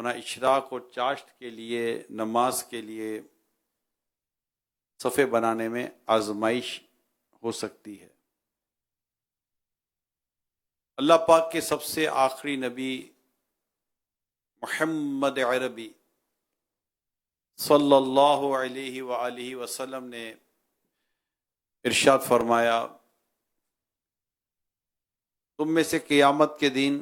ورنہ اشراق اور چاشت کے لیے، نماز کے لیے صفے بنانے میں آزمائش ہو سکتی ہے۔ اللہ پاک کے سب سے آخری نبی محمد عربی صلی اللہ علیہ وآلہ وسلم نے ارشاد فرمایا، تم میں سے قیامت کے دن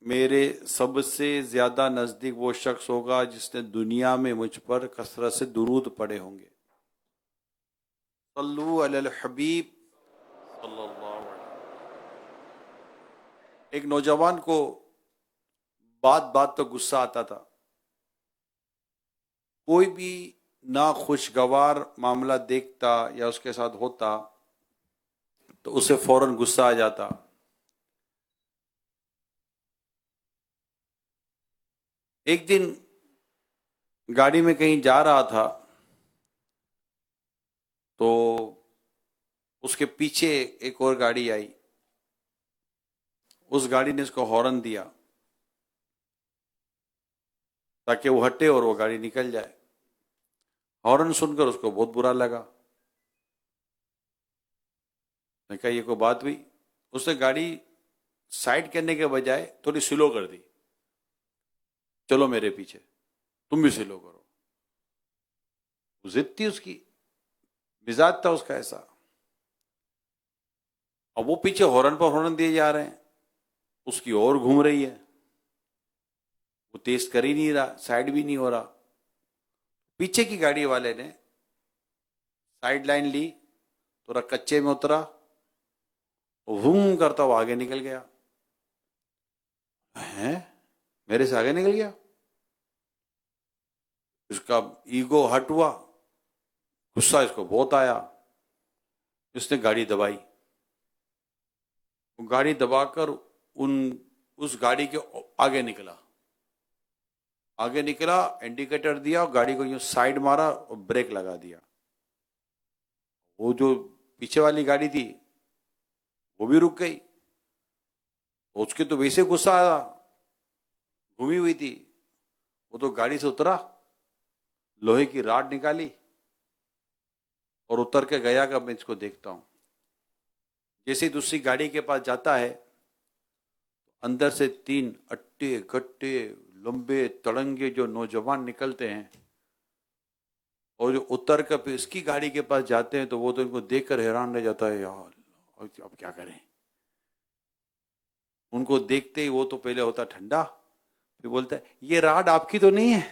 میرے سب سے زیادہ نزدیک وہ شخص ہوگا جس نے دنیا میں مجھ پر کثرت سے درود پڑھے ہوں گے۔ صلو علی الحبیب صلی اللہ علیہ وسلم۔ ایک نوجوان کو بات بات پہ غصہ آتا تھا، کوئی بھی ناخوشگوار معاملہ دیکھتا یا اس کے ساتھ ہوتا تو اسے فوراً غصہ آ جاتا۔ ایک دن گاڑی میں کہیں جا رہا تھا تو اس کے پیچھے ایک اور گاڑی آئی، اس گاڑی نے اس کو ہارن دیا تاکہ وہ ہٹے اور وہ گاڑی نکل جائے۔ ہارن سن کر اس کو بہت برا لگا، میں کہا یہ کوئی بات ہوئی؟ اس نے گاڑی سائڈ کرنے کے بجائے تھوڑی سلو کر دی، چلو میرے پیچھے، تم بھی سلو کرو۔ ضد تھی اس کی، مزاج تھا اس کا ایسا۔ اب وہ پیچھے ہارن پر ہارن دیے جا رہے ہیں، اس کی اور گھوم رہی ہے، وہ تیز کر ہی نہیں رہا، سائڈ بھی نہیں ہو رہا۔ پیچھے کی گاڑی والے نے سائڈ لائن لی، تھوڑا کچے میں اترا، ووم کرتا وہ آگے نکل گیا۔ ہیں، میرے سے آگے نکل گیا؟ اس کا ایگو ہٹ ہوا، غصہ اس کو بہت آیا، اس نے گاڑی دبائی۔ وہ گاڑی دبا کر اس گاڑی کے آگے نکلا، انڈیکیٹر دیا اور گاڑی کو یوں سائڈ مارا اور بریک لگا دیا۔ وہ جو پیچھے والی گاڑی تھی وہ بھی رک گئی، اس کے تو ویسے غصہ آیا، گھومی ہوئی تھی، وہ تو گاڑی سے اترا، لوہے کی راڈ نکالی اور اتر کے گیا کہ میں اس کو دیکھتا ہوں۔ جیسے ہی دوسری گاڑی کے پاس جاتا ہے، اندر سے 3 اٹے گٹے لمبے تڑنگے جو نوجوان نکلتے ہیں، اور جو اتر کر پھر اس کی گاڑی کے پاس جاتے ہیں تو وہ تو ان کو دیکھ کر حیران رہ جاتا ہے، یار اب کیا کریں۔ ان کو دیکھتے ہی وہ تو پہلے ہوتا ٹھنڈا، پھر بولتا ہے یہ راڈ آپ کی تو نہیں ہے؟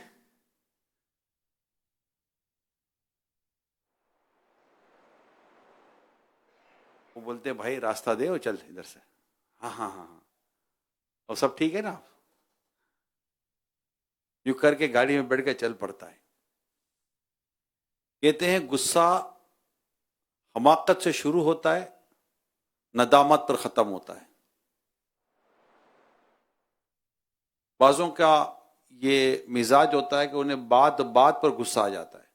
وہ بولتے ہیں بھائی راستہ دے اور چل ادھر سے۔ ہاں ہاں ہاں ہاں، اور سب ٹھیک ہے نا؟ یوں کر کے گاڑی میں بیٹھ کے چل پڑتا ہے۔ کہتے ہیں غصہ حماقت سے شروع ہوتا ہے، ندامت پر ختم ہوتا ہے۔ بعضوں کا یہ مزاج ہوتا ہے کہ انہیں بات بات پر غصہ آ جاتا ہے،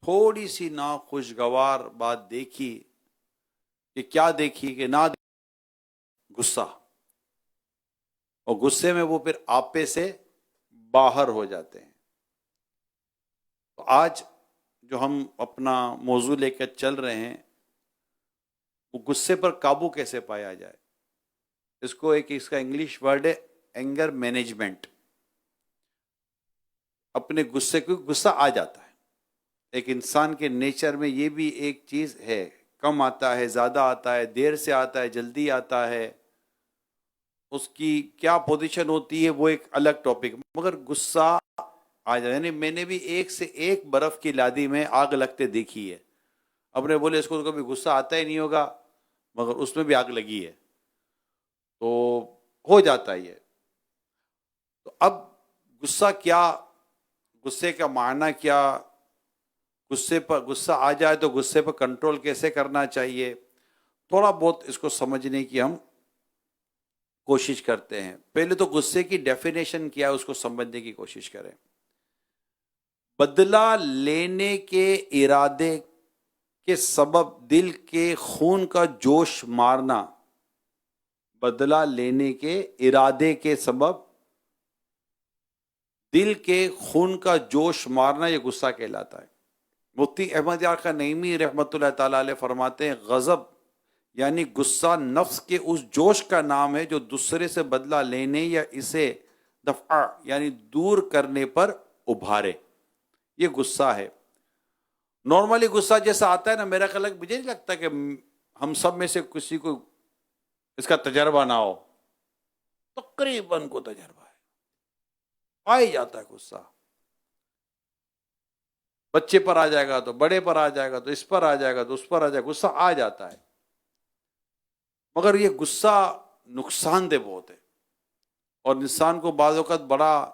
تھوڑی سی ناخوشگوار بات دیکھی کہ کیا دیکھی کہ نہ غصہ، اور غصے میں وہ پھر آپے سے باہر ہو جاتے ہیں۔ تو آج جو ہم اپنا موضوع لے کر چل رہے ہیں، وہ غصے پر قابو کیسے پایا جائے۔ اس کا انگلش ورڈ ہے اینگر مینجمنٹ۔ اپنے غصے کو، غصہ آ جاتا ہے، ایک انسان کے نیچر میں یہ بھی ایک چیز ہے، کم آتا ہے، زیادہ آتا ہے، دیر سے آتا ہے، جلدی آتا ہے، اس کی کیا پوزیشن ہوتی ہے وہ ایک الگ ٹاپک، مگر غصہ آ جائے۔ یعنی میں نے بھی ایک سے ایک برف کی لادی میں آگ لگتے دیکھی ہے۔ اپنے بولے اس کو کبھی غصہ آتا ہی نہیں ہوگا، مگر اس میں بھی آگ لگی ہے، تو ہو جاتا ہے یہ۔ تو اب غصہ کیا، غصے کا معنی کیا، غصہ آ جائے تو غصے پر کنٹرول کیسے کرنا چاہیے، تھوڑا بہت اس کو سمجھنے کی ہم کوشش کرتے ہیں۔ پہلے تو غصے کی ڈیفینیشن کیا ہے اس کو سمجھنے کی کوشش کریں۔ بدلہ لینے کے ارادے کے سبب دل کے خون کا جوش مارنا، بدلہ لینے کے ارادے کے سبب دل کے خون کا جوش مارنا یہ غصہ کہلاتا ہے. مفتی احمد یار خان نعیمی رحمۃ اللہ تعالیٰ علیہ فرماتے ہیں غضب یعنی غصہ نفس کے اس جوش کا نام ہے جو دوسرے سے بدلہ لینے یا اسے دفع یعنی دور کرنے پر ابھارے. یہ غصہ ہے. نارملی غصہ جیسا آتا ہے نا، میرا خیال ہے مجھے نہیں لگتا کہ ہم سب میں سے کسی کو اس کا تجربہ نہ ہو. تقریباً کو تجربہ ہے، آ ہی جاتا ہے غصہ. بچے پر آ جائے گا تو بڑے پر آ جائے گا تو اس پر آ جائے گا تو اس پر آ جائے گا، غصہ آ جاتا ہے. مگر یہ غصہ نقصان دہ بہت ہے، اور انسان کو بعض اوقات بڑا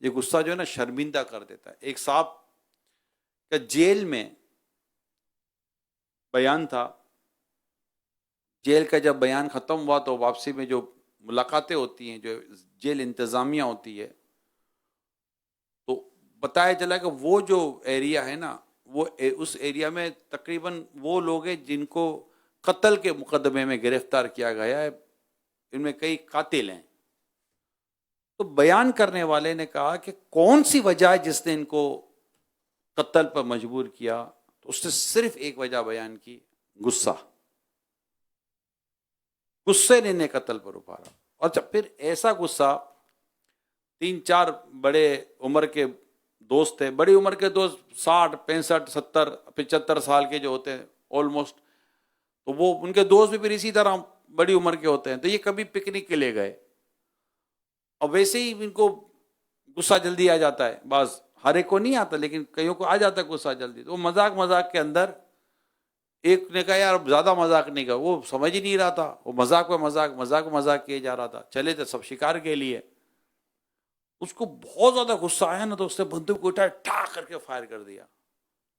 یہ غصہ جو ہے نا شرمندہ کر دیتا ہے. ایک صاحب کا جیل میں بیان تھا. جیل کا جب بیان ختم ہوا تو واپسی میں جو ملاقاتیں ہوتی ہیں، جو جیل انتظامیہ ہوتی ہے، تو بتایا چلا کہ وہ جو ایریا ہے نا، وہ اس ایریا میں تقریباً وہ لوگ ہیں جن کو قتل کے مقدمے میں گرفتار کیا گیا ہے. ان میں کئی قاتل ہیں. تو بیان کرنے والے نے کہا کہ کون سی وجہ ہے جس نے ان کو قتل پر مجبور کیا؟ تو اس نے صرف ایک وجہ بیان کی، غصہ. غصے نے انہیں قتل پر ابھارا. اور جب پھر ایسا غصہ، 3-4 بڑے عمر کے دوست تھے. بڑی عمر کے دوست 60 65 70 75 سال کے جو ہوتے ہیں آلموسٹ، تو وہ ان کے دوست بھی پھر اسی طرح بڑی عمر کے ہوتے ہیں. تو یہ کبھی پکنک کے لے گئے، اور ویسے ہی ان کو غصہ جلدی آ جاتا ہے. بعض، ہر ایک کو نہیں آتا لیکن کئیوں کو آ جاتا ہے غصہ جلدی. تو وہ مذاق کے اندر ایک نے کہا یار زیادہ مذاق نہیں کر، وہ سمجھ ہی نہیں رہا تھا، وہ مذاق کیے جا رہا تھا. چلے تھے سب شکار کے لیے. اس کو بہت زیادہ غصہ آیا نا، تو اس نے بندوق کو اٹھایا، ٹھا کر کے فائر کر دیا.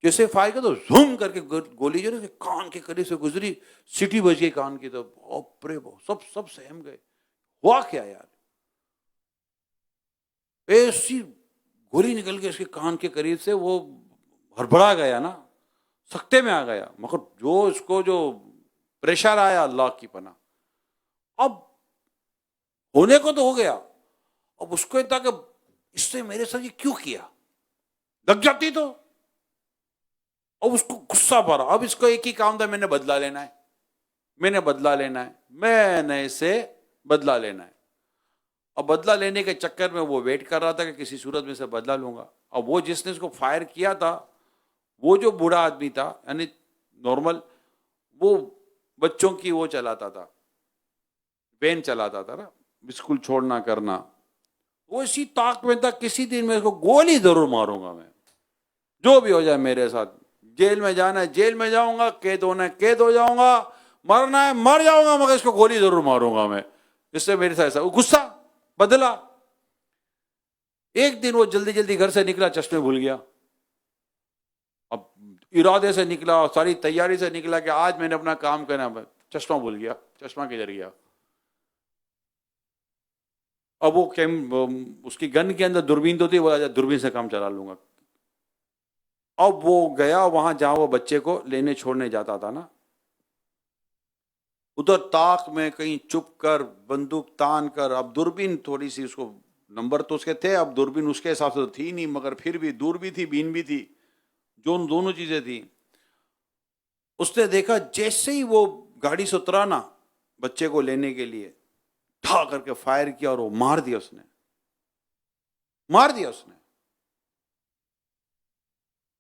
جیسے فائر کیا تو زوم کر کے گولی جو ہے کان کے قریب سے گزری، سیٹی بج گئی کان کی. تو سب سہم گئے. ہوا کیا یار؟ ایسی گولی نکل کے اس کے کان کے قریب سے، وہ ہڑبڑا گیا نا، سکتے میں آ گیا. مگر جو اس کو جو پریشر آیا، اللہ کی پناہ. اب ہونے کو تو ہو گیا. اب اس کو تھا کہ اس نے میرے ساتھ یہ کیوں کیا، لگ جاتی تو. اب اس کو غصہ بھرا. اب اس کو ایک ہی کام تھا، میں نے بدلہ لینا ہے، میں نے اسے بدلہ لینا ہے. اب بدلہ لینے کے چکر میں وہ ویٹ کر رہا تھا کہ کسی صورت میں سے بدلہ لوں گا. اب وہ جس نے اس کو فائر کیا تھا، وہ جو بوڑھا آدمی تھا، یعنی نارمل وہ بچوں کی وہ چلاتا تھا، وین چلاتا تھا نا، اسکول چھوڑنا کرنا. وہ اسی طاق میں تھا، کسی دن میں اس کو گولی ضرور ماروں گا، میں جو بھی ہو جائے میرے ساتھ. جیل میں جانا ہے جیل میں جاؤں گا، قید ہونا ہے قید ہو جاؤں گا، مرنا ہے مر جاؤں گا، مگر اس کو گولی ضرور ماروں گا میں. اس سے میرے ساتھ ایسا غصہ بدلا. ایک دن وہ جلدی گھر سے نکلا، چشمے بھول گیا. اب ارادے سے نکلا، ساری تیاری سے نکلا کہ آج میں نے اپنا کام کرنا، چشمہ بھول گیا. چشمہ کدھر گیا؟ اب وہ اس کی گن کے اندر دوربین تو تھی، وہ دوربین سے کام چلا لوں گا. اب وہ گیا وہاں جہاں وہ بچے کو لینے چھوڑنے جاتا تھا نا، ادھر طاق میں کہیں چپ کر بندوق تان کر. اب دوربین تھوڑی سی، اس کو نمبر تو اس کے تھے، اب دوربین اس کے حساب سے تو تھی نہیں، مگر پھر بھی دور بھی تھی بین بھی تھی، جو دونوں چیزیں تھیں. اس نے دیکھا جیسے ہی وہ گاڑی سے اترا نا بچے کو لینے کے لیے، ٹھا کر کے فائر کیا اور وہ مار دیا اس نے.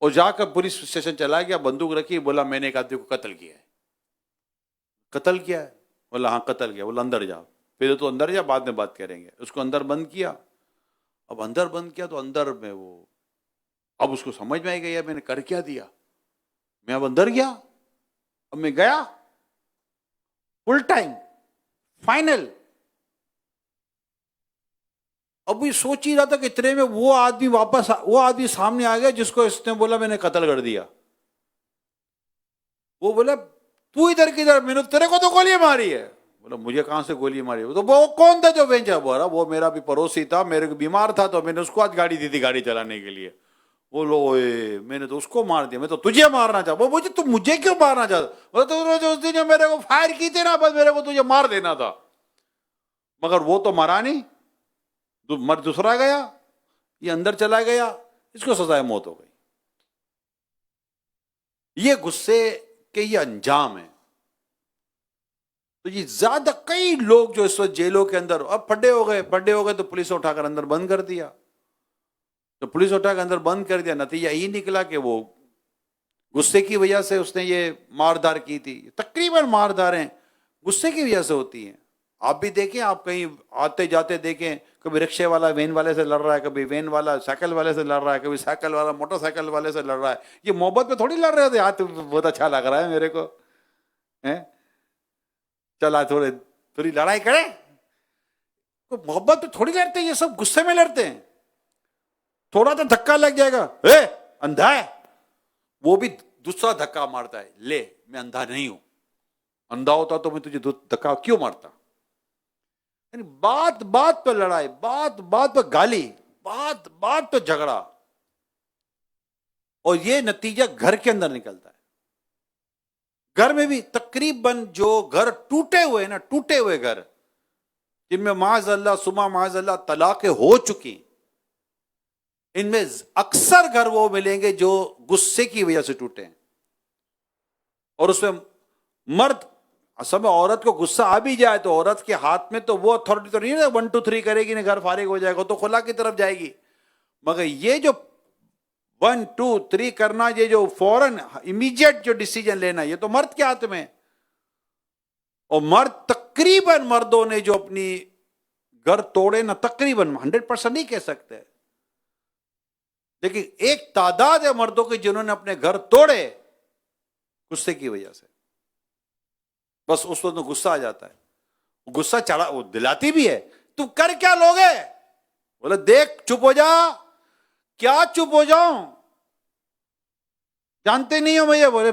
اور جا کر پولیس اسٹیشن چلا گیا، بندوق رکھی، بولا میں نے ایک آدمی کو قتل کیا ہے. بولا ہاں قتل کیا. بولا اندر جاؤ. پھر تو اندر جا، بعد میں بات کریں گے. اس کو اندر بند کیا. اب اندر بند کیا تو اندر میں وہ، اب اس کو سمجھ میں آئی گئی میں نے کر کیا دیا. میں اب اندر گیا، اب میں گیا فل ٹائم فائنل. اب یہ سوچ ہی رہا تھا کہ اتنے میں وہ آدمی سامنے آ گیا جس کو اس نے بولا میں نے قتل کر دیا. وہ بولا تو ادھر کدھر؟ میں نے تیرے کو تو گولی ماری ہے. بولا مجھے کہاں سے گولی ماری؟ تو وہ کون تھا جو بینچا؟ بولا وہ میرا بھی پڑوسی تھا، میرے کو بیمار تھا تو میں نے اس کو آج گاڑی دی تھی گاڑی چلانے کے لیے. بولو میں نے تو اس کو مار دیا، میں تو تجھے مارنا چاہتا. وہ مجھے تو مجھے کیوں مارنا چاہتا؟ بولا تو اس دن میرے کو فائر کی تھی نا، بس میرے کو تجھے مار دینا تھا. مگر وہ تو مرا نہیں، مر دوسرا گیا. یہ اندر چلا گیا، اس کو سزائے موت ہو گئی. یہ غصے کے یہ انجام ہے. تو یہ زیادہ کئی لوگ جو اس وقت جیلوں کے اندر اب پھڈے ہو گئے تو پولیس اٹھا کر اندر بند کر دیا. تو پولیس اٹھا کر اندر بند کر دیا، نتیجہ یہ نکلا کہ وہ غصے کی وجہ سے اس نے یہ ماردار کی تھی. تقریباً مارداریں غصے کی وجہ سے ہوتی ہیں. آپ بھی دیکھیں، آپ کہیں آتے جاتے دیکھیں، کبھی رکشے والا وین والے سے لڑ رہا ہے، کبھی وین والا سائیکل والے سے لڑ رہا ہے، کبھی سائیکل والا موٹر سائیکل والے سے لڑ رہا ہے. یہ محبت پہ تھوڑی لڑ رہے تھے، ہاتھ بہت اچھا لگ رہا ہے میرے کو، چلا تھوڑی لڑائی کرے. محبت پہ تھوڑی لڑتے، یہ سب غصے میں لڑتے ہیں. تھوڑا تو دھکا لگ جائے گا، اندھا ہے، وہ بھی دوسرا دھکا مارتا ہے، لے میں اندھا نہیں ہوں، اندھا ہوتا تو میں تجھے دھکا کیوں مارتا. یعنی بات بات پہ لڑائی، بات بات پہ گالی، بات بات پہ جھگڑا، اور یہ نتیجہ گھر کے اندر نکلتا ہے. گھر میں بھی تقریباً جو گھر ٹوٹے ہوئے گھر جن میں معاذ اللہ سما معاذ اللہ طلاقیں ہو چکی، ان میں اکثر گھر وہ ملیں گے جو غصے کی وجہ سے ٹوٹے ہیں. اور اس میں مرد اصل میں عورت کو غصہ آ بھی جائے تو عورت کے ہاتھ میں تو وہ اتھارٹی تو نہیں ہے 1 2 3 کرے گی نہیں گھر فارغ ہو جائے گا، تو خلا کی طرف جائے گی. مگر یہ جو 1 2 3 کرنا، یہ جو فوراً امیڈیٹ جو ڈیسیجن لینا، یہ تو مرد کے ہاتھ میں. اور مرد تقریباً مردوں نے جو اپنی گھر توڑے نا، تقریباً 100% نہیں کہہ سکتے، لیکن ایک تعداد ہے مردوں کے جنہوں نے اپنے گھر توڑے غصے کی وجہ سے. بس اس وقت غصہ آ جاتا ہے، غصہ چڑھا، وہ دلاتی بھی ہے، تم کر کیا لوگے؟ بولے دیکھ چپ ہو جا. کیا چپ ہو جاؤں؟ جانتے نہیں ہو مجھے؟ بولے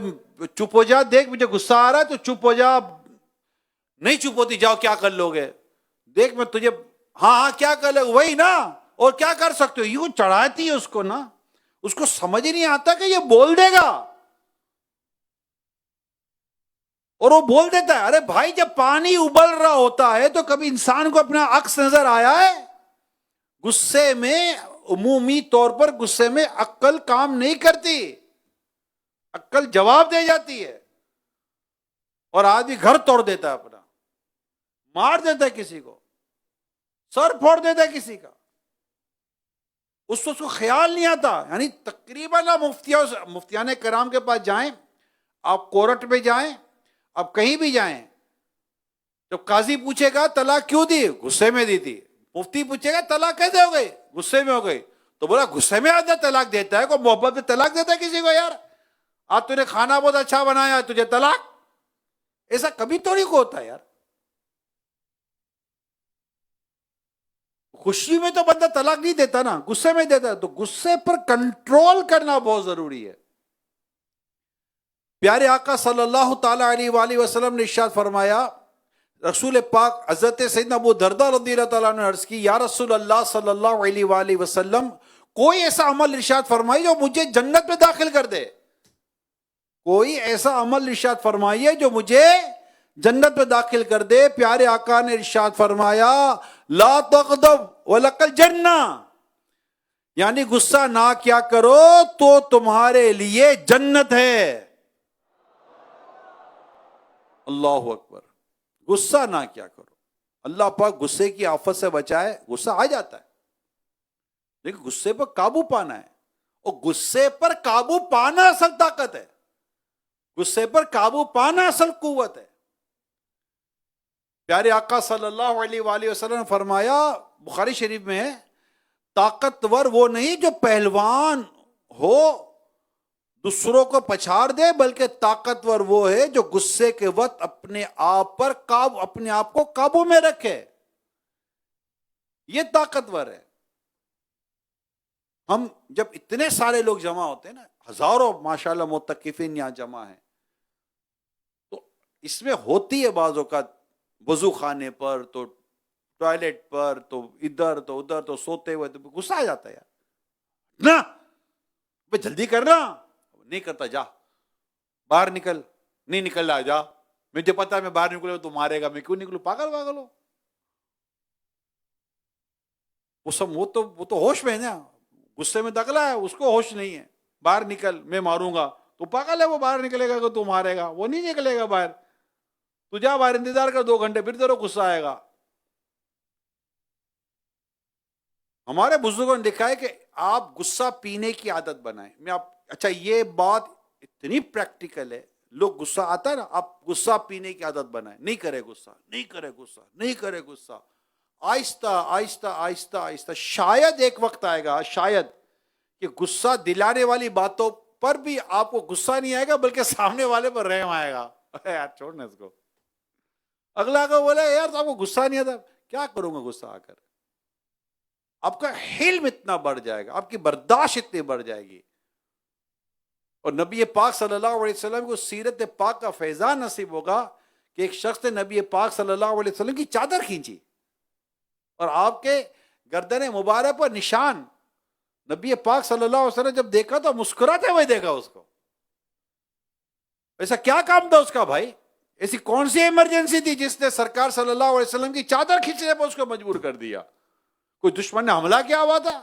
چپ ہو جا، دیکھ مجھے غصہ آ رہا ہے تو چپ ہو جا. نہیں چپ ہوتی، جاؤ کیا کر لو گے؟ دیکھ میں تجھے، ہاں کیا کر لو، وہی نا، اور کیا کر سکتے ہو. یوں چڑھاتی ہے اس کو نا، اس کو سمجھ ہی نہیں آتا کہ یہ بول دے گا، اور وہ بول دیتا ہے. ارے بھائی جب پانی ابل رہا ہوتا ہے تو کبھی انسان کو اپنا عکس نظر آیا ہے؟ غصے میں عمومی طور پر غصے میں عقل کام نہیں کرتی، عقل جواب دے جاتی ہے، اور آدمی گھر توڑ دیتا ہے، اپنا مار دیتا ہے، کسی کو سر پھوڑ دیتا ہے کسی کا. اس کو خیال نہیں آتا. یعنی تقریباً آپ مفتیان کرام کے پاس جائیں، آپ کورٹ میں جائیں، آپ کہیں بھی جائیں، جب قاضی پوچھے گا طلاق کیوں دی؟ غصے میں دی تھی. مفتی پوچھے گا طلاق کیسے ہو گئی؟ غصے میں ہو گئی. تو بولا غصے میں آدمی طلاق دیتا ہے؟ کوئی محبت میں طلاق دیتا ہے کسی کو؟ یار آج تو نے کھانا بہت اچھا بنایا، تجھے طلاق؟ ایسا کبھی تھوڑی کو ہوتا ہے یار. خوشی میں تو بندہ طلاق نہیں دیتا نا، غصے میں دیتا ہے. تو غصے پر کنٹرول کرنا بہت ضروری ہے. پیارے آقا صلی اللہ تعالی علیہ وآلہ وسلم نے ارشاد فرمایا، رسول پاک حضرت سیدنا ابو درداء رضی اللہ تعالیٰ عنہ نے عرض کی، یا رسول اللہ صلی اللہ علیہ وآلہ وسلم، کوئی ایسا عمل ارشاد فرمائی جو مجھے جنت میں داخل کر دے. کوئی ایسا عمل ارشاد فرمائیے جو مجھے جنت میں داخل کر دے. پیارے آقا نے ارشاد فرمایا، لا تغضب ولک الجنہ، یعنی غصہ نہ کیا کرو تو تمہارے لیے جنت ہے. اللہ اکبر. غصہ نہ کیا کرو. اللہ پاک غصے کی آفت سے بچائے. غصہ آ جاتا ہے لیکن غصے پر قابو پانا ہے، اور غصے پر قابو پانا اصل طاقت ہے، غصے پر قابو پانا اصل قوت ہے. پیارے آقا صلی اللہ علیہ وآلہ وسلم نے فرمایا، بخاری شریف میں ہے، طاقتور وہ نہیں جو پہلوان ہو دوسروں کو پچھاڑ دے، بلکہ طاقتور وہ ہے جو غصے کے وقت اپنے آپ کو قابو میں رکھے. یہ طاقتور ہے. ہم جب اتنے سارے لوگ جمع ہوتے ہیں نا، ہزاروں ماشاءاللہ معتکفین یہاں جمع ہیں، تو اس میں ہوتی ہے بعض اوقات وضو خانے پر، تو ٹوائلٹ پر، تو ادھر تو ادھر، تو سوتے ہوئے، تو غصہ آ جاتا ہے یار، نا جلدی کرنا. نہیں کرتا، جا باہر نکل. نہیں نکل رہا، جا، مجھے پتا ہے میں باہر نکلوں تو مارے گا، میں کیوں نکلوں؟ پاگل ہو. وہ تو ہوش میں ہے نا. غصے میں دگلا ہے, اس کو ہوش نہیں ہے, باہر نکل میں ماروں گا, تو پاگل ہے, وہ باہر نکلے گا کہ تو مارے گا, وہ نہیں نکلے گا باہر. تو جا باہر انتظار کر 2 گھنٹے, پھر تیرے غصہ آئے گا. ہمارے بزرگوں نے لکھا ہے کہ آپ غصہ پینے کی عادت بنائیں. اچھا یہ بات اتنی پریکٹیکل ہے, لوگ غصہ آتا ہے نا, آپ غصہ پینے کی عادت بنائیں. نہیں کرے غصہ, نہیں کرے غصہ, نہیں کرے غصہ, آہستہ آہستہ آہستہ آہستہ. شاید ایک وقت آئے گا, شاید کہ غصہ دلانے والی باتوں پر بھی آپ کو غصہ نہیں آئے گا, بلکہ سامنے والے پر رحم آئے گا. یار چھوڑنا اس کو. اگلا کو بولے یار تو آپ کو غصہ نہیں آتا, کیا کروں گا غصہ آ کر. آپ کا حلم اتنا بڑھ جائے گا, آپ کی برداشت اتنی بڑھ جائے گی. اور نبی پاک صلی اللہ علیہ وسلم کو سیرت پاک کا فیضان نصیب ہوگا کہ ایک شخص نے نبی پاک صلی اللہ علیہ وسلم کی چادر کھینچی اور آپ کے گردن مبارک پر نشان. نبی پاک صلی اللہ علیہ وسلم جب دیکھا تو مسکراتے ہوئے دیکھا اس کو. ایسا کیا کام تھا اس کا بھائی, ایسی کون سی ایمرجنسی تھی جس نے سرکار صلی اللہ علیہ وسلم کی چادر کھینچنے پر اس کو مجبور کر دیا؟ کوئی دشمن نے حملہ کیا ہوا تھا؟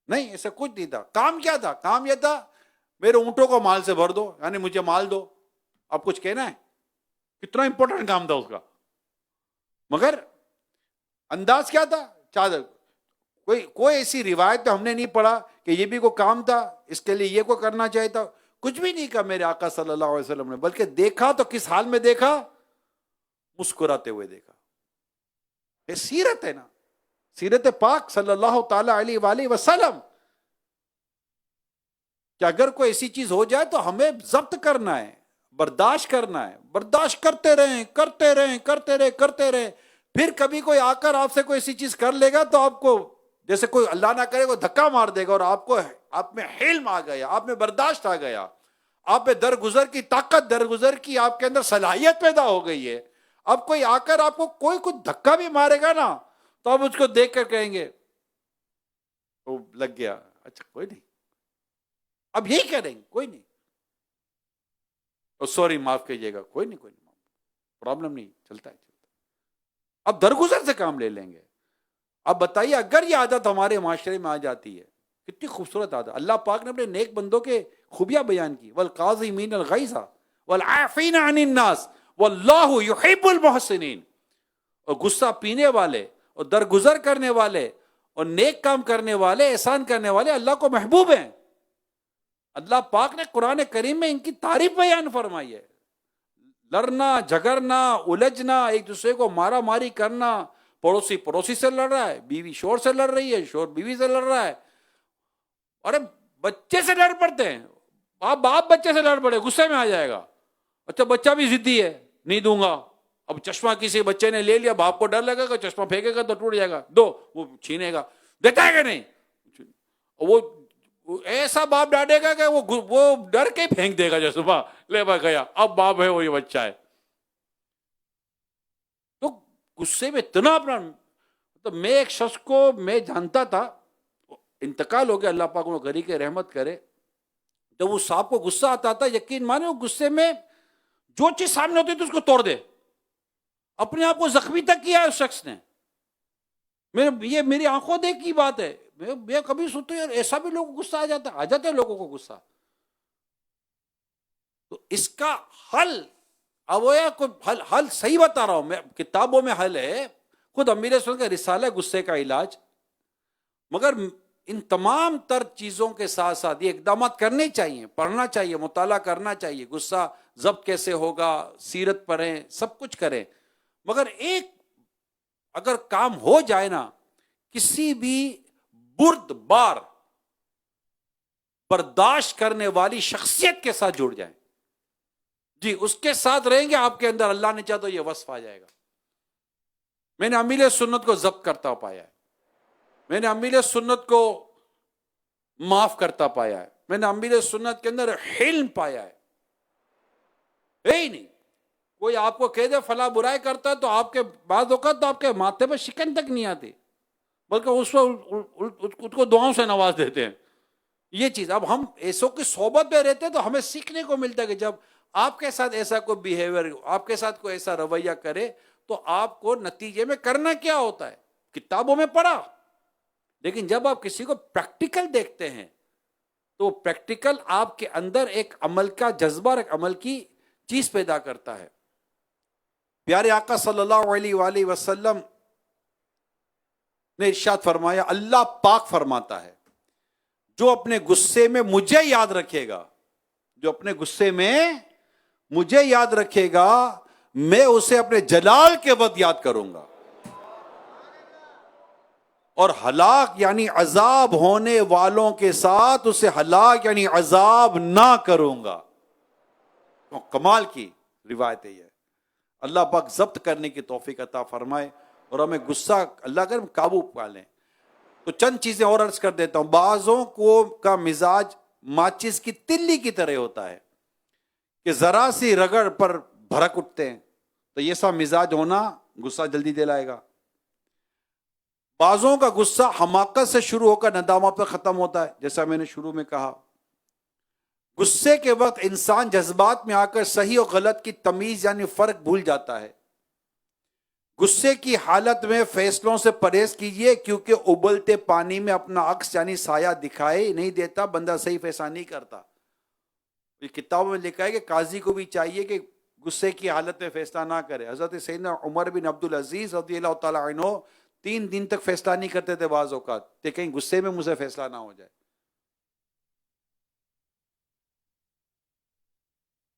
نہیں, ایسا کچھ نہیں تھا. کام کیا تھا؟ کام یہ تھا میرے اونٹوں کو مال سے بھر دو, یعنی مجھے مال دو. اب کچھ کہنا ہے؟ کتنا امپورٹنٹ کام تھا اس کا. مگر انداز کیا تھا؟ چادر. کوئی ایسی روایت تو ہم نے نہیں پڑھا کہ یہ بھی کوئی کام تھا, اس کے لیے یہ کو کرنا چاہیے تھا. کچھ بھی نہیں کہا میرے آقا صلی اللہ علیہ وسلم نے, بلکہ دیکھا تو کس حال میں دیکھا؟ مسکراتے ہوئے دیکھا. یہ سیرت ہے نا, سیرت پاک صلی اللہ تعالی علیہ وآلہ وسلم. کہ اگر کوئی ایسی چیز ہو جائے تو ہمیں ضبط کرنا ہے, برداشت کرنا ہے, برداشت کرتے رہیں کرتے رہیں کرتے رہیں کرتے رہیں. پھر کبھی کوئی آ کر آپ سے کوئی ایسی چیز کر لے گا تو آپ کو جیسے کوئی اللہ نہ کرے وہ دھکا مار دے گا, اور آپ میں حلم آ گیا, آپ میں برداشت آ گیا, آپ میں درگزر کی طاقت, درگزر کی آپ کے اندر صلاحیت پیدا ہو گئی ہے. اب کوئی آ کر آپ کو کوئی کچھ دھکا بھی مارے گا نا تو آپ اس کو دیکھ کر کہیں گے وہ لگ گیا, اچھا کوئی نہیں, اب یہی کریں گے, کوئی نہیں, سوری معاف کیجیے گا, کوئی نہیں, کوئی نہیں, پرابلم نہیں, چلتا ہے. اب درگزر سے کام لے لیں گے. اب بتائیے اگر یہ عادت ہمارے معاشرے میں آ جاتی ہے, کتنی خوبصورت عادت. اللہ پاک نے اپنے نیک بندوں کے خوبیاں بیان کی, والقاظمین الغیظ والعافین عن الناس واللہ یحب المحسنین. اور غصہ پینے والے اور درگزر کرنے والے اور نیک کام کرنے والے, احسان کرنے والے اللہ کو محبوب ہیں. اللہ پاک نے قرآن کریم میں ان کی تعریف بیان فرمائی ہے. لڑنا, جھگڑنا, الجھنا, ایک دوسرے کو مارا ماری کرنا, پڑوسی سے لڑ رہا ہے, بیوی شور سے لڑ رہی ہے, شور بیوی سے لڑ رہا ہے. ارے بچے سے لڑ پڑتے ہیں, باپ بچے سے لڑ پڑے, غصے میں آ جائے گا. اچھا بچہ بھی ضدی ہے, نہیں دوں گا. اب چشمہ کسی بچے نے لے لیا, باپ کو ڈر لگے گا, چشمہ پھینکے گا تو ٹوٹ جائے گا, دو, وہ چھینے گا, دیتا ہے کہ نہیں. وہ ایسا باپ ڈانٹے گا کہ وہ ڈر کے پھینک دے گا, جو صبح لے با گیا, اب باپ ہے وہ یہ بچہ ہے. تو غصے میں اتنا اپنا, تو میں ایک شخص کو میں جانتا تھا, انتقال ہو گیا, اللہ پاک انہوں غریق رحمت کرے. جب اس صاحب کو غصہ آتا تھا, یقین مانے وہ غصے میں جو چیز سامنے ہوتی تھی اس کو توڑ دے, اپنے آپ کو زخمی تک کیا ہے اس شخص نے. یہ میری آنکھوں دیکھ کی بات ہے. میں کبھی سنتا ہوں یار ایسا بھی لوگوں کو غصہ آ جاتا ہے لوگوں کو غصہ. تو اس کا حل, اب وہ حل صحیح بتا رہا ہوں میں, کتابوں میں حل ہے, خود امیر سنت کا رسالہ ہے غصے کا علاج. مگر ان تمام تر چیزوں کے ساتھ ساتھ یہ اقدامات کرنے چاہیے, پڑھنا چاہیے, مطالعہ کرنا چاہیے, غصہ ضبط کیسے ہوگا, سیرت پڑھیں, سب کچھ کریں. مگر ایک اگر کام ہو جائے نا, کسی بھی بردبار برداشت کرنے والی شخصیت کے ساتھ جڑ جائیں, جی اس کے ساتھ رہیں گے, آپ کے اندر اللہ نے چاہا تو یہ وصف آ جائے گا. میں نے امیل سنت کو ضبط کرتا پایا ہے, میں نے امیل سنت کو معاف کرتا پایا ہے, میں نے امیل سنت کے اندر حلم پایا ہے. ہی نہیں کوئی آپ کو کہہ دے فلاں برائی کرتا ہے تو آپ کے بعض اوقات تو آپ کے ماتھے پہ شکن تک نہیں آتی, بلکہ اس کو دعاؤں سے نواز دیتے ہیں. یہ چیز اب ہم ایسوں کی صحبت میں رہتے ہیں تو ہمیں سیکھنے کو ملتا ہے کہ جب آپ کے ساتھ ایسا کوئی بیہیویئر, آپ کے ساتھ کوئی ایسا رویہ کرے تو آپ کو نتیجے میں کرنا کیا ہوتا ہے. کتابوں میں پڑھا, لیکن جب آپ کسی کو پریکٹیکل دیکھتے ہیں تو پریکٹیکل آپ کے اندر ایک عمل کا جذبہ اور ایک عمل کی چیز پیدا کرتا ہے. پیارے آقا صلی اللہ علیہ وآلہ وسلم نے ارشاد فرمایا, اللہ پاک فرماتا ہے جو اپنے غصے میں مجھے یاد رکھے گا, جو اپنے غصے میں مجھے یاد رکھے گا, میں اسے اپنے جلال کے وقت یاد کروں گا, اور ہلاک یعنی عذاب ہونے والوں کے ساتھ اسے ہلاک یعنی عذاب نہ کروں گا. کمال کی روایت ہے یہ. اللہ پاک ضبط کرنے کی توفیق عطا فرمائے اور ہمیں غصہ اللہ کر قابو پا لیں. تو چند چیزیں اور عرض کر دیتا ہوں. بعضوں کو کا مزاج ماچس کی تلی کی طرح ہوتا ہے کہ ذرا سی رگڑ پر بھڑک اٹھتے ہیں, تو یہ سا مزاج ہونا غصہ جلدی دلائے گا. بعضوں کا غصہ حماقت سے شروع ہو کر ندامت پر ختم ہوتا ہے, جیسا میں نے شروع میں کہا. غصے کے وقت انسان جذبات میں آ کر صحیح اور غلط کی تمیز یعنی فرق بھول جاتا ہے. غصے کی حالت میں فیصلوں سے پرہیز کیجیے, کیونکہ ابلتے پانی میں اپنا عکس یعنی سایہ دکھائی نہیں دیتا, بندہ صحیح فیصلہ نہیں کرتا. یہ کتابوں میں لکھا ہے کہ قاضی کو بھی چاہیے کہ غصے کی حالت میں فیصلہ نہ کرے. حضرت سیدنا عمر بن عبدالعزیز رضی اللہ تعالیٰ عنہ 3 دن تک فیصلہ نہیں کرتے تھے بعض اوقات, کہ کہیں غصے میں مجھ سے فیصلہ نہ ہو جائے.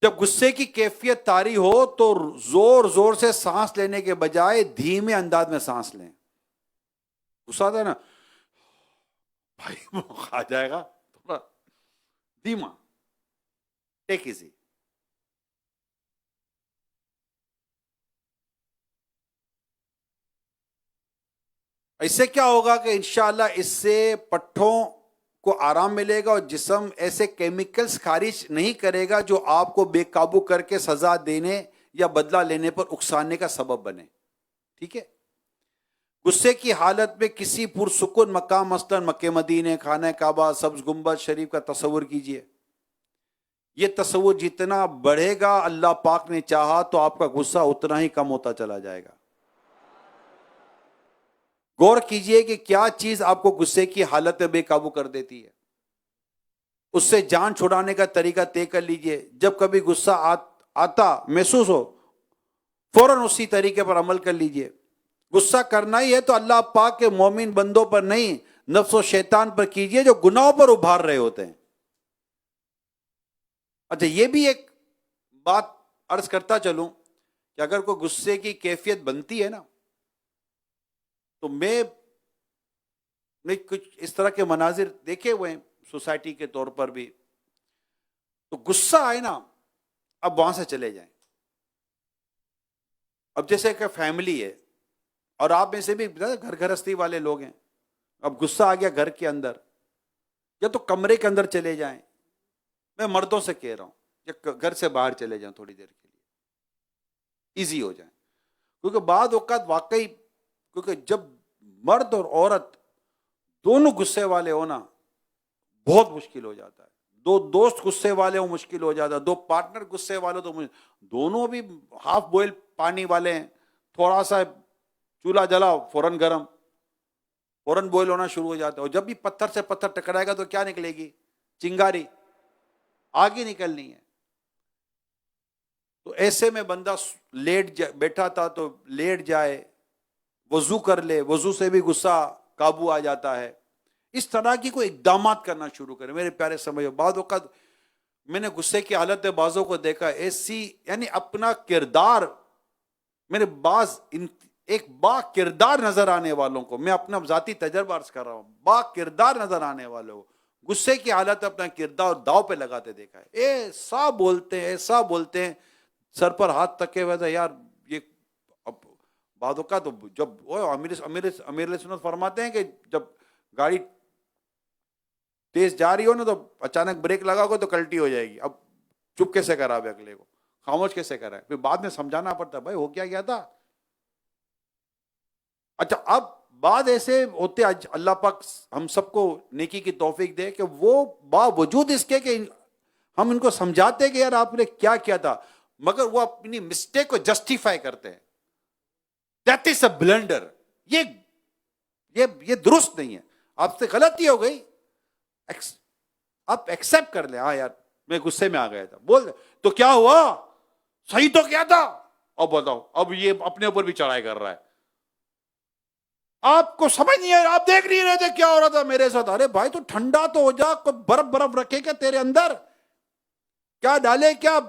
جب غصے کی کیفیت طاری ہو تو زور زور سے سانس لینے کے بجائے دھیمے انداز میں سانس لیں. غصہ آتا ہے نا, بھائی آ جائے گا, تھوڑا دھیما, ٹیک ایزی. اس سے کیا ہوگا کہ انشاءاللہ اس سے پٹھوں کو آرام ملے گا اور جسم ایسے کیمیکلز خارج نہیں کرے گا جو آپ کو بے قابو کر کے سزا دینے یا بدلہ لینے پر اکسانے کا سبب بنے. ٹھیک ہے. غصے کی حالت میں کسی پرسکون مقام مثلا مکہ مدینے, خانہ کعبہ, سبز گنبد شریف کا تصور کیجئے. یہ تصور جتنا بڑھے گا اللہ پاک نے چاہا تو آپ کا غصہ اتنا ہی کم ہوتا چلا جائے گا. غور کیجئے کہ کیا چیز آپ کو غصے کی حالت میں بے قابو کر دیتی ہے, اس سے جان چھڑانے کا طریقہ طے کر لیجئے. جب کبھی غصہ آتا محسوس ہو فوراً اسی طریقے پر عمل کر لیجئے. غصہ کرنا ہی ہے تو اللہ پاک کے مومن بندوں پر نہیں, نفس و شیطان پر کیجئے جو گناہوں پر ابھار رہے ہوتے ہیں. اچھا, یہ بھی ایک بات عرض کرتا چلوں کہ اگر کوئی غصے کی کیفیت بنتی ہے نا, تو میں نے کچھ اس طرح کے مناظر دیکھے ہوئے ہیں سوسائٹی کے طور پر بھی. تو غصہ آئے نا, اب وہاں سے چلے جائیں. اب جیسے کہ فیملی ہے اور آپ میں سے بھی گھر گھرستی والے لوگ ہیں, اب غصہ آ گیا گھر کے اندر, یا تو کمرے کے اندر چلے جائیں. میں مردوں سے کہہ رہا ہوں, یا گھر سے باہر چلے جائیں تھوڑی دیر کے لیے, ایزی ہو جائیں. کیونکہ بعض اوقات واقعی, کیونکہ جب مرد اور عورت دونوں غصے والے ہونا بہت مشکل ہو جاتا ہے. 2 دوست غصے والے ہوں مشکل ہو جاتا ہے, 2 پارٹنر غصے والے تو دونوں بھی ہاف بوائل پانی والے ہیں, تھوڑا سا چولہا جلا فوراً گرم, فوراً بوائل ہونا شروع ہو جاتا ہے. اور جب بھی پتھر سے پتھر ٹکرائے گا تو کیا نکلے گی؟ چنگاری, آگ ہی نکلنی ہے. تو ایسے میں بندہ بیٹھا تھا تو لیٹ جائے, وضو کر لے, وضو سے بھی غصہ قابو آ جاتا ہے. اس طرح کی کوئی اقدامات کرنا شروع کرے. میرے پیارے سمجھو, بعض اوقات میں نے غصے کی حالت میں بعضوں کو دیکھا ایسی, یعنی اپنا کردار, میرے ایک با کردار نظر آنے والوں کو, میں اپنا ذاتی تجربہ عرض کر رہا ہوں, با کردار نظر آنے والوں کو غصے کی حالت اپنا کردار داؤ پہ لگاتے دیکھا ہے. ایسا بولتے ہیں سر پر ہاتھ تکے ہوئے تھے. یار یہ بعض اوقات جب امیر سنت فرماتے ہیں کہ جب گاڑی تیز جا رہی ہو نا تو اچانک بریک لگاؤ گے تو کلٹی ہو جائے گی. اب چپ کیسے کرا اگلے کو, خاموش کیسے کرا ہے, پھر بعد میں سمجھانا پڑتا ہے, بھائی ہو کیا گیا تھا. اچھا, اب بعد ایسے ہوتے, اللہ پاک ہم سب کو نیکی کی توفیق دے کہ وہ باوجود اس کے کہ ہم ان کو سمجھاتے کہ یار آپ نے کیا کیا تھا, مگر وہ اپنی مسٹیک کو جسٹیفائی کرتے ہیں. That is a blunder. یہ درست نہیں ہے. آپ سے غلطی ہو گئی, آپ ایکسپٹ کر لیں, ہاں یار میں غصے میں آ گیا تھا, بول دیں تو کیا ہوا, صحیح تو کیا تھا, اب بتاؤ, اب یہ اپنے اوپر بھی چڑھائی کر رہا ہے. آپ کو سمجھ نہیں آ رہا, آپ دیکھ نہیں رہے تھے کیا ہو رہا تھا میرے ساتھ. ارے بھائی تو ٹھنڈا تو ہو جا, کوئی برف رکھے کیا تیرے اندر, کیا ڈالے کیا,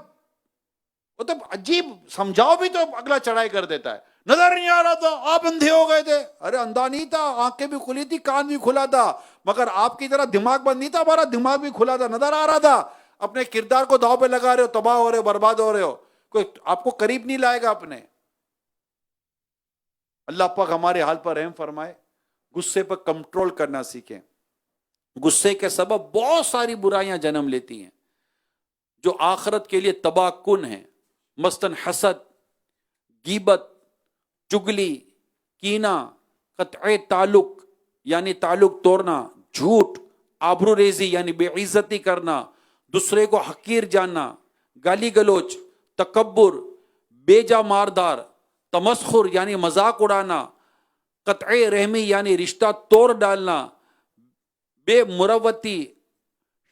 مطلب عجیب سمجھاؤ بھی تو اگلا چڑھائی کر دیتا ہے. نظر نہیں آ رہا تھا, آپ اندھے ہو گئے تھے. ارے اندھا نہیں تھا, آنکھیں بھی کھلی تھی, کان بھی کھلا تھا, مگر آپ کی طرح دماغ بند نہیں تھا, ہمارا دماغ بھی کھلا تھا, نظر آ رہا تھا. اپنے کردار کو داؤ پہ لگا رہے ہو, تباہ ہو رہے ہو, برباد ہو رہے ہو, کوئی آپ کو قریب نہیں لائے گا اپنے. اللہ پاک ہمارے حال پر رحم فرمائے, غصے پر کنٹرول کرنا سیکھیں. غصے کے سبب بہت ساری برائیاں جنم لیتی ہیں جو آخرت کے لیے تباہ کن ہیں. مثلاً حسد, غیبت, چگلی, کینہ, قطع تعلق یعنی تعلق توڑنا, جھوٹ, آبرو ریزی یعنی بے عزتی کرنا, دوسرے کو حقیر جاننا, گالی گلوچ, تکبر, بیجا ماردار, تمسخر یعنی مذاق اڑانا, قطع رحمی یعنی رشتہ توڑ ڈالنا, بے مروتی,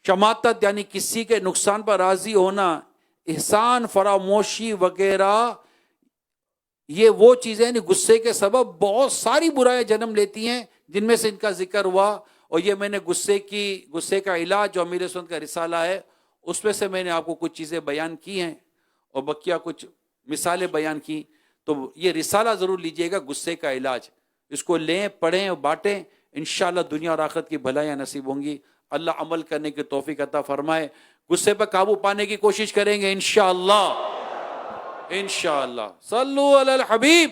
شماتت یعنی کسی کے نقصان پر راضی ہونا, احسان فراموشی وغیرہ. یہ وہ چیزیں یعنی غصے کے سبب بہت ساری برائیاں جنم لیتی ہیں, جن میں سے ان کا ذکر ہوا. اور یہ میں نے غصے کا علاج جو امیر سنت کا رسالہ ہے اس میں سے میں نے آپ کو کچھ چیزیں بیان کی ہیں اور بقیہ کچھ مثالیں بیان کی. تو یہ رسالہ ضرور لیجئے گا, غصے کا علاج, اس کو لیں, پڑھیں اور بانٹیں, انشاءاللہ دنیا اور آخرت کی بھلائیاں نصیب ہوں گی. اللہ عمل کرنے کی توفیق عطا فرمائے. غصے پر قابو پانے کی کوشش کریں گے انشاءاللہ, انشاءاللہ. صلو علی الحبیب.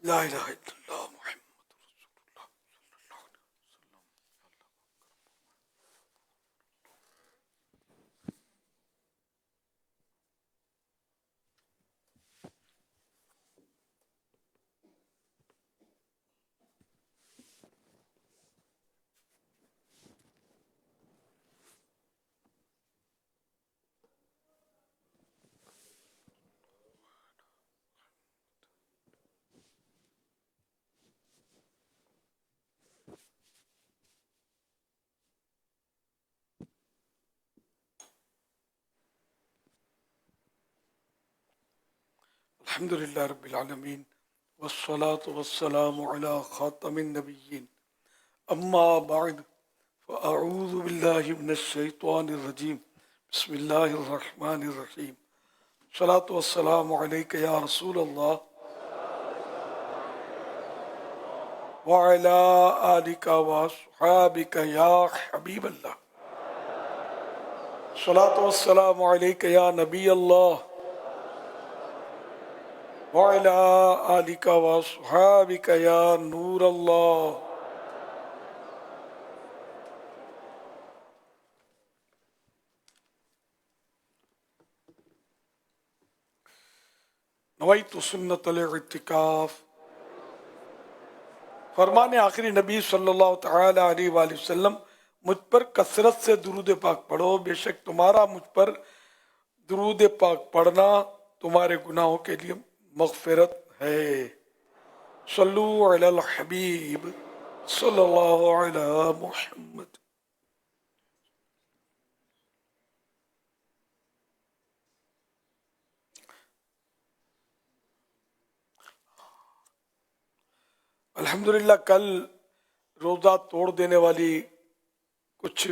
لا الہ الا اللہ محمد. الحمد للہ رب العالمین والصلاة والسلام علی خاتم النبیین. اما بعد فاعوذ باللہ من الشیطان الرجیم. بسم اللہ الرحمن الرحیم. الصلاة والسلام علیک یا رسول اللہ وعلی آلک واصحابک یا حبیب اللہ. الصلاة والسلام علیک یا نبی اللہ وعلی آلک واصحابک یا نور اللہ. نویت سنت الاعتکاف. فرمان آخری نبی صلی اللہ تعالی علیہ وآلہ وسلم, مجھ پر کثرت سے درود پاک پڑھو, بے شک تمہارا مجھ پر درود پاک پڑھنا تمہارے گناہوں کے لیے مغفرت ہے. صلو علی الحبیب صلی اللہ علی محمد. الحمدللہ کل روزہ توڑ دینے والی کچھ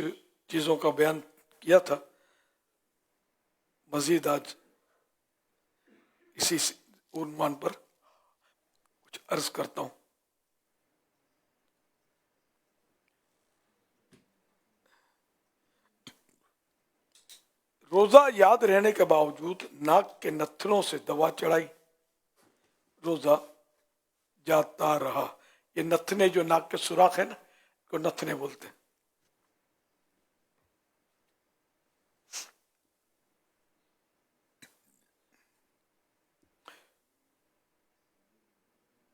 چیزوں کا بیان کیا تھا. مزید آج اسی عنوان پر کچھ عرض کرتا ہوں. روزہ یاد رہنے کے باوجود ناک کے نتھنوں سے دوا چڑھائی, روزہ جاتا رہا. یہ نتھنے جو ناک کے سوراخ ہیں نا, کو نتھنے بولتے ہیں.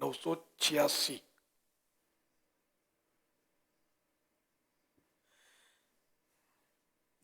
986।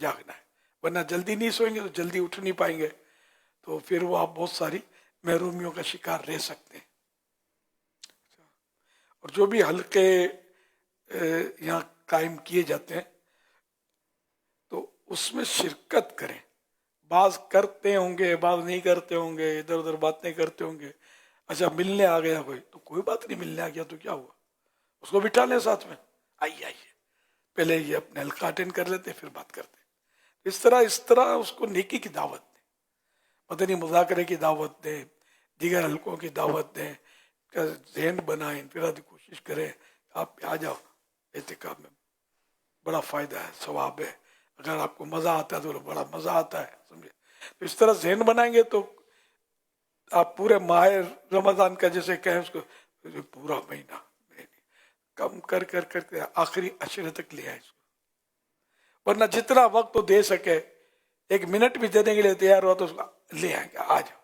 جاگنا ہے، ورنہ جلدی نہیں سوئیں گے تو جلدی اٹھ نہیں پائیں گے، تو پھر وہ آپ بہت ساری محرومیوں کا شکار رہ سکتے ہیں۔ اور جو بھی حلقے یہاں قائم کیے جاتے ہیں تو اس میں شرکت کریں، بعض کرتے ہوں گے بعض نہیں کرتے ہوں گے، ادھر ادھر باتیں کرتے ہوں گے، اچھا ملنے آ گیا کوئی تو کوئی بات نہیں، ملنے آ گیا تو کیا ہوا، اس کو بٹھا لیں ساتھ میں، آئیے پہلے یہ اپنے حلقہ اٹینڈ کر لیتے پھر بات کرتے، اس طرح اس کو نیکی کی دعوت دیں، مدنی مذاکرے کی دعوت دیں، دیگر حلقوں کی دعوت دیں، ذہن بنائیں، انفرادی کوشش کریں، آپ آ جاؤ اعتکاف میں، بڑا فائدہ ہے، ثواب ہے، اگر آپ کو مزہ آتا ہے تو بڑا مزہ آتا ہے، سمجھے، تو اس طرح ذہن بنائیں گے تو آپ پورے ماہ رمضان کا جیسے کہیں اس کو پورا مہینہ کم کر کے آخری عشرے تک لے آئے اس کو، ورنہ جتنا وقت تو دے سکے، 1 منٹ بھی دینے کے لیے تیار ہوا تو اس کو لے آئیں گے، آ جاؤ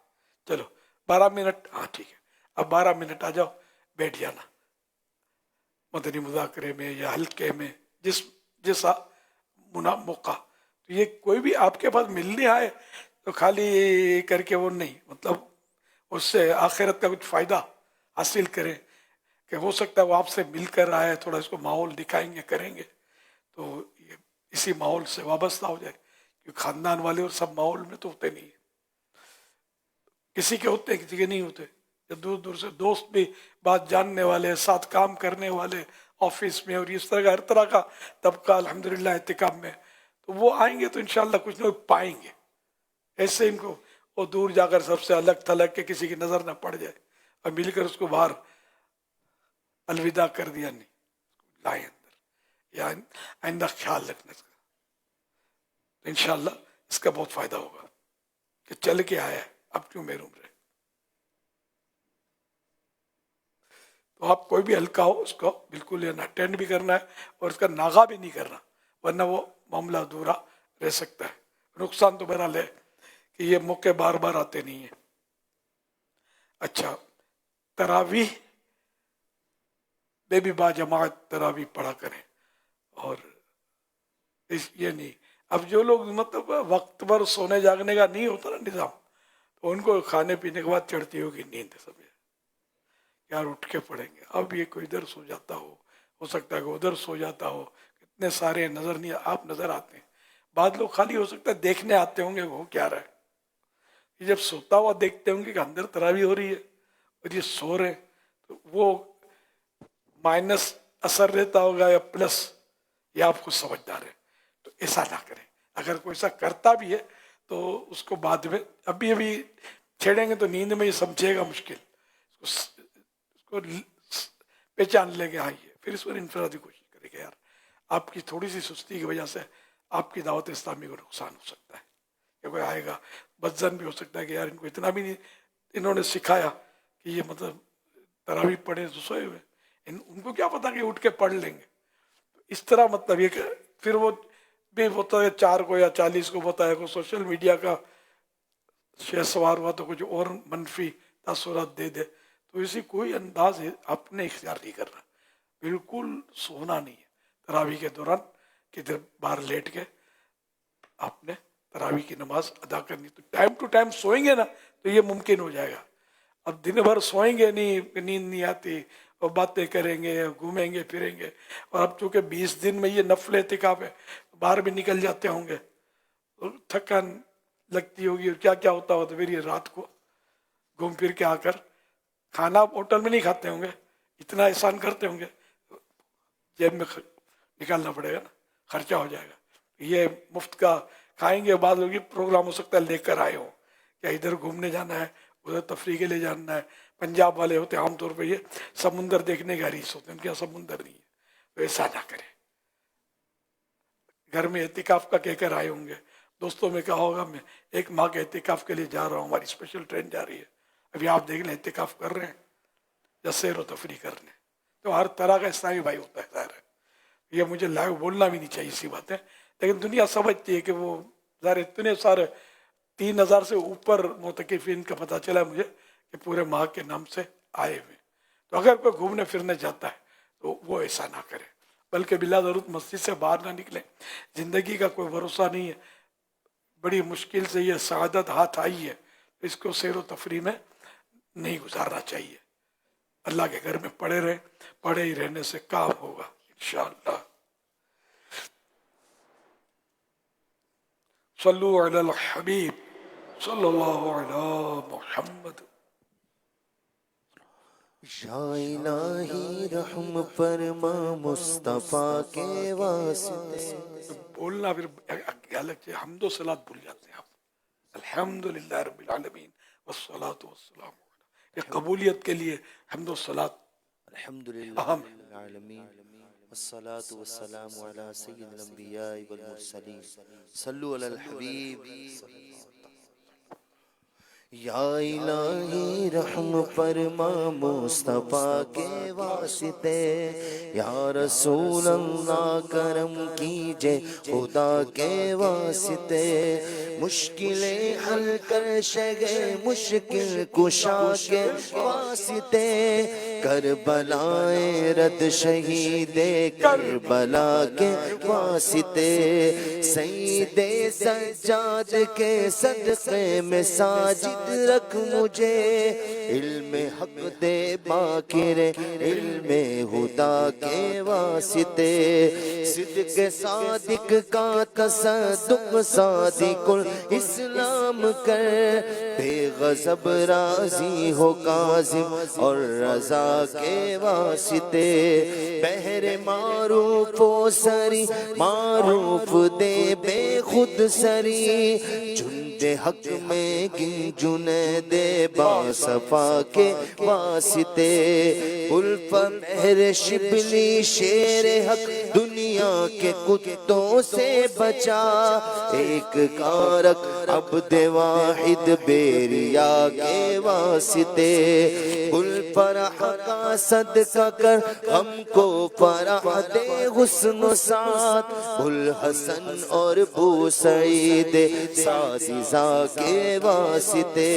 چلو 12 منٹ، ہاں ٹھیک ہے، اب 12 منٹ آ جاؤ، بیٹھ جانا مدنی مذاکرے میں یا حلقے میں، جیسا موقع، تو یہ کوئی بھی آپ کے پاس ملنے آئے تو خالی کر کے وہ نہیں، مطلب اس سے آخرت کا کچھ فائدہ حاصل کریں، کہ ہو سکتا ہے وہ آپ سے مل کر آئے، تھوڑا اس کو ماحول دکھائیں گے کریں گے تو یہ اسی ماحول سے وابستہ ہو جائے، کیونکہ خاندان والے اور سب ماحول میں تو ہوتے نہیں ہیں، کسی کے ہوتے ہیں کسی کے نہیں ہوتے، یا دور دور سے دوست بھی بات جاننے والے، ساتھ کام کرنے والے آفس میں، اور اس طرح کا ہر طرح کا طبقہ الحمدللہ اعتکاف میں، تو وہ آئیں گے تو انشاءاللہ کچھ نہ کچھ پائیں گے، ایسے ان کو وہ دور جا کر سب سے الگ تھلگ کے کسی کی نظر نہ پڑ جائے اور مل کر اس کو باہر الوداع کر دیا، نہیں لائیں اندر، یا آئندہ خیال رکھنا اس کا، تو انشاءاللہ اس کا بہت فائدہ ہوگا کہ چل کے آیا ہے، اب کیوں محروم رہے۔ تو آپ کوئی بھی حلقہ ہو اس کو بالکل اٹینڈ بھی کرنا ہے اور اس کا ناغہ بھی نہیں کرنا، ورنہ وہ معاملہ ادھورا رہ سکتا ہے، نقصان تو بہرحال ہے کہ یہ موقع بار بار آتے نہیں ہیں۔ اچھا، تراویح میں بھی با جماعت تراویح پڑھا کریں، اور یہ نہیں، اب جو لوگ مطلب وقت پر سونے جاگنے کا نہیں ہوتا نا نظام، تو ان کو کھانے پینے کے بعد چڑھتی ہوگی نیند، سمجھے یار اٹھ کے پڑھیں گے، اب یہ کوئی ادھر سو جاتا ہو سکتا ہے کہ ادھر سو جاتا ہو، اتنے سارے نظر نہیں، آپ نظر آتے ہیں، بعض لوگ خالی ہو سکتا ہے دیکھنے آتے ہوں گے وہ کیا رہا ہے، یہ جب سوتا ہوا دیکھتے ہوں گے کہ اندر تراویح ہو رہی ہے اور یہ سو رہے ہیں، تو وہ مائنس اثر رہتا ہوگا یا پلس، یا آپ کو سمجھدار ہے، تو ایسا نہ کریں، اگر کوئی ایسا کرتا بھی ہے تو اس کو بعد میں ابھی چھیڑیں گے تو نیند میں یہ سمجھے گا مشکل، اس کو پہچان لے کے آئیے، پھر اس پر انفرادی کوشش کرے گا، یار آپ کی تھوڑی سی سستی کی وجہ سے آپ کی دعوت اسلامی کو نقصان ہو سکتا ہے، کہ کوئی آئے گا بدزن بھی ہو سکتا ہے کہ یار ان کو اتنا بھی نہیں انہوں نے سکھایا کہ یہ مطلب تراویح پڑھے تو سوئے ہوئے، ان کو کیا پتا کہ اٹھ کے پڑھ لیں گے، اس طرح مطلب یہ کہ پھر وہ بھی ہوتا ہے 4 کو یا 40 کو بتایا کو سوشل میڈیا کا شہ سوار ہوا تو کچھ اور منفی تاثرات دے دے، تو اسی کوئی انداز ہے آپ نے اختیار نہیں کرنا، بالکل سونا نہیں ہے تراویح کے دوران، کدھر باہر لیٹ کے آپ نے تراویح کی نماز ادا کرنی، تو ٹائم ٹو ٹائم سوئیں گے نا تو یہ ممکن ہو جائے گا، اب دن بھر سوئیں گے نہیں، نیند نہیں آتی اور باتیں کریں گے، گھومیں گے پھریں گے، اور اب چونکہ 20 دن میں یہ نفل اعتکاف ہے باہر بھی نکل جاتے ہوں گے، تھکن لگتی ہوگی اور کیا کیا ہوتا ہو، تو پھر یہ رات کو گھوم پھر کے آ کر کھانا ہوٹل میں نہیں کھاتے ہوں گے، اتنا احسان کرتے ہوں گے، جیب میں نکالنا پڑے گا نا، خرچہ ہو جائے گا، یہ مفت کا کھائیں گے، بعض لوگ یہ پروگرام ہو سکتا ہے لے کر آئے ہوں، کیا ادھر گھومنے جانا ہے ادھر تفریح کے لیے جانا ہے، پنجاب والے ہوتے ہیں عام طور پہ یہ سمندر دیکھنے کا حریص ہوتے ہیں، ان کے یہاں سمندر نہیں ہے، تو ایسا نہ کریں، گھر میں اعتکاف کا کہہ کر آئے ہوں گے، دوستوں میں کہا ہوگا میں 1 ماہ کے اعتکاف کے لیے جا رہا ہوں، ہماری اسپیشل ٹرین جا رہی ہے، ابھی آپ دیکھ لیں اعتکاف کر رہے ہیں یا سیر و تفریح کرنے، تو ہر طرح کا اسلامی بھائی ہوتا ہے، ظاہر ہے یہ مجھے لائیو بولنا بھی نہیں چاہیے اسی باتیں، لیکن دنیا سمجھتی ہے کہ وہ ظاہر اتنے سارے 3000 سے اوپر معتکفین کا پتہ چلا مجھے کہ پورے ماہ کے نام سے آئے ہوئے، تو اگر کوئی گھومنے پھرنے جاتا ہے تو وہ ایسا نہ کرے، بلکہ بلا ضرورت مسجد سے باہر نہ نکلیں. زندگی کا کوئی بھروسہ نہیں ہے، بڑی مشکل سے یہ سعادت ہاتھ آئی ہے، اس کو سیر و تفریح میں نہیں گزارنا چاہیے. اللہ کے گھر میں پڑے رہیں، پڑے ہی رہنے سے کام ہوگا انشاءاللہ. صلو علی الحبیب صلی اللہ علی محمد. یا الہی رحم فرما مصطفیٰ کے واسطے. بولنا پھر الگ حمد و صلات بھول جاتے ہیں آپ. الحمدللہ رب العالمین والصلاة والسلام. یہ قبولیت کے لیے حمد و صلات الحمدللہ اہم رب العالمین والصلاة والسلام علی سید الانبیاء والمرسلین. صلو علی الحبیب. یا الہی رحم فرما مصطفیٰ کے واسطے. یا رسول اللہ کرم کیجے خدا کے واسطے. مشکلیں حل کر شگے مشکل کشا کے واسطے. کربلائے رد شہید کربلا کے واسطے. سید سجاد کے صدقے میں ساجد رکھ مجھے. علم حق دے باقر علم خدا کے واسطے. صدق صادق کا تصدق صادق الاسلام کر. بے غضب راضی ہو کاظم اور رضا کے واسطے. بہر معروف و سری معروف دے بے خود سری. جند حق میں جنید باصفا کے واسطے. الف مہر شبلی شیر حق دنیا کے کتوں سے بچا. ایک کارک عبد واحد بیریا کے واسطے. گل فرح کا صدقہ کر ہم کو فرح دے حسن و سعد. گل حسن اور بو سعید سازیزا کے واسطے.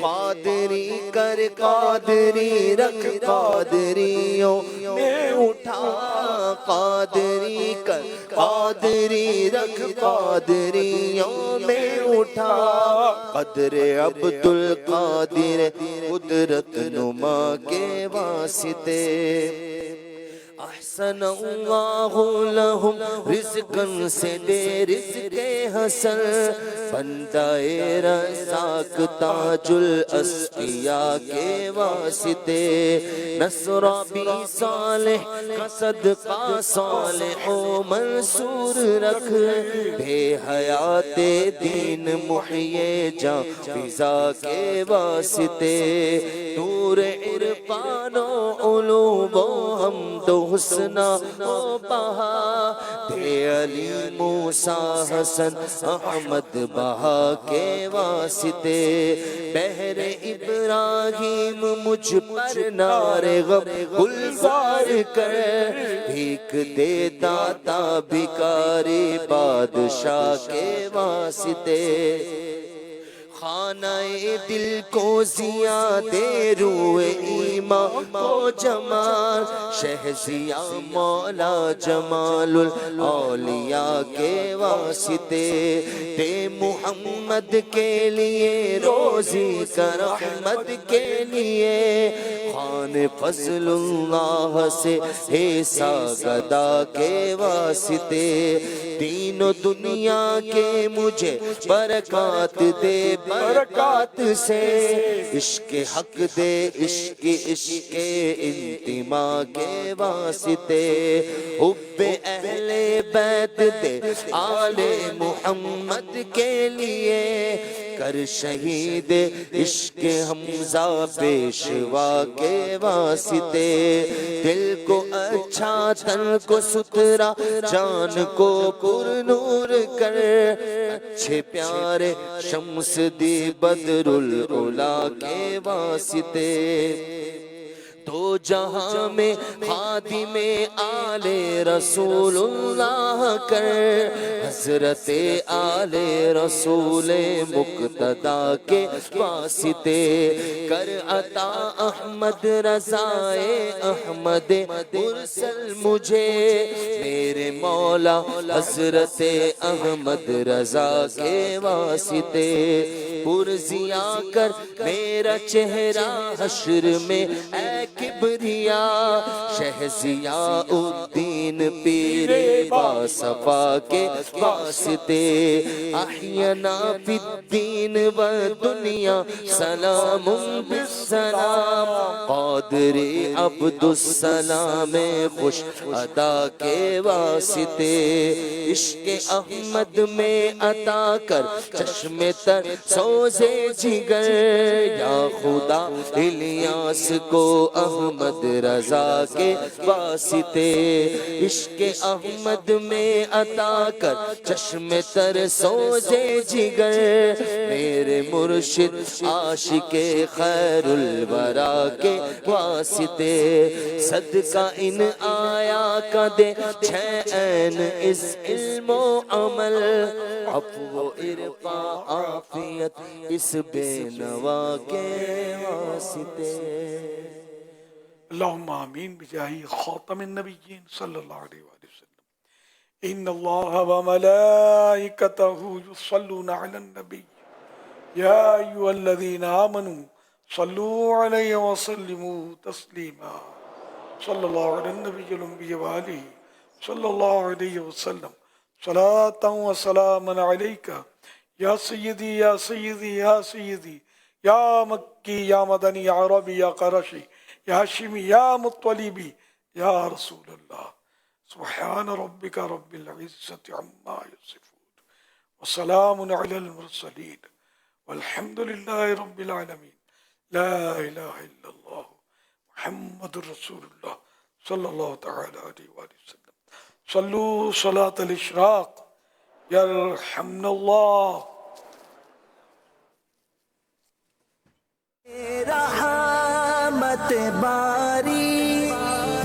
قادری کر قادری رکھ قادریوں میں اٹھا. قادری کر قادری رکھ قادریوں میں اٹھا. قدر عبد القادر قدرت نما کے واسطے. احسن اللہ لہم رزقاً سے دے رزق حسن. بندہ رزاق تاج الاسقیاء کے واسطے. نصرابی صالح کا صدقہ صالح و منصور رکھ. بے حیات دین محیے جاں فضا کے واسطے. نور عرفان و علوم و حمد و حسنہ و بہا. دے علی موسیٰ حسن احمد بہا کے واسطے. بحر ابراہیم مجھ پر نار غم گلزار کر. بھیک دے داتا بھکاری بادشاہ کے واسطے. خانہ دل کو ضیاء دے روئے ایمان کو جمال. شہزیاں مولا جمال الاولیاء کے واسطے. دے محمد کے لیے روزی کا رحمت کے لیے. خان فضل اللہ سے ایسا گدا کے واسطے. دین و دنیا کے مجھے برکات دے برکات سے. عشق حق دے عشق عشق انتماء کے واسطے. حب اہل بیت دے آل محمد کے لیے. کر شہید عشق حمزہ پیشوا کے واسطے. دل کو اچھا تن کو ستھرا جان کو پر نور کر. اچھے پیارے شمس دی بدر العلا کے واسطے. دو جہاں میں خادم آل رسول اللہ کر، حضرت آل رسول مقتدی کے واسطے کر عطا احمد رضائے احمد مرسل مجھے، میرے مولا حضرت احمد رضا کے واسطے پرزیا کر میرا چہرہ حشر میں اے کبریا، شہزیاء الدین پیر باصفا کے واسطے احینا فی الدین و دنیا سلام بالسلام، قادری عبد السلام خوش ادا کے واسطے عشق احمد میں عطا کر چشم تر سوزے جگر، یا خدا الیاس کو احمد رضا کے واسطے عشق احمد میں عطا کر چشم تر سوزے جگر، میرے مرشد عاشق خیر الورا کے واسطے صدقہ ان آیا کا دے چھ عین اس علم و عمل، عفو و عرفاں عافیت اس بے نوا کے واسطے۔ اللہم آمین بجاہ خاتم النبیین صلی اللہ علیہ وآلہ وسلم۔ ان اللہ وملائکتہ یصلون علی النبی یا ایہا الذین آمنوا صلوا علیہ وسلموا تسلیما، صلی اللہ علی النبی الانبی وآلہ صلی اللہ علیہ وسلم، صلاة و سلاما علیکہ یا سیدی یا سیدی یا سیدی، یا مکی یا مدنی یا عربی یا قرشی یا ہاشمی یا مطلبی یا رسول اللہ، سبحان ربک رب العزت عما یصفون وسلام علی المرسلین والحمد للہ رب العالمین، لا الہ الا اللہ محمد رسول اللہ صلی اللہ تعالی علیہ وآلہ وسلم۔ صلو صلاة الاشراق یرحمنا اللہ۔ رحمت باری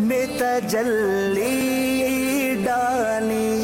میں تجلی ڈالی